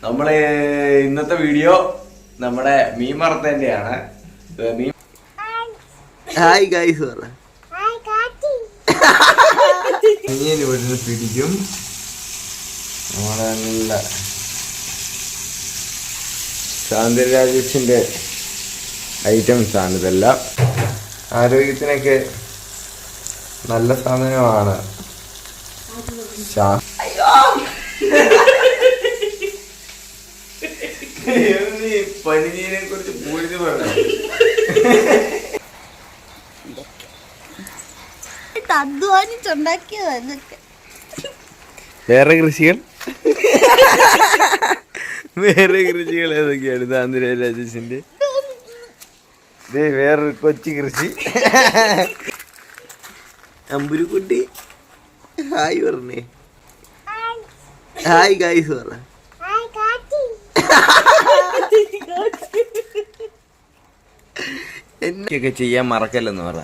നമ്മള് ഇന്നത്തെ വീഡിയോ നമ്മുടെ മീൻ വറുത്തതിന്റെയാണ്. ഹായ് ഗൈസ് ഇവിടുന്ന് പിടിക്കും. നമ്മളെ നല്ല സാന്ദ്രരാജസിന്റെ ഐറ്റംസ് ആണ് ഇതെല്ലാം. ആരോഗ്യത്തിനൊക്കെ നല്ല സാധനമാണ്. പനിനീരെ കുറിച്ച് കൂടുതൽ പറഞ്ഞു. അധ്വാനിച്ചുണ്ടാക്കിയതൊക്കെ വേറെ കൃഷികൾ ഏതൊക്കെയാണ് സാന്ദ്ര രാജേഷിന്റെ? വേറൊരു കൊച്ചി കൃഷി. അമ്പുരുക്കുട്ടി ഹായ് പറഞ്ഞേ. ഹായ് ഗൈസ് പറ. എന്നൊക്കെ ചെയ്യാൻ മറക്കല്ലെന്ന് പറ.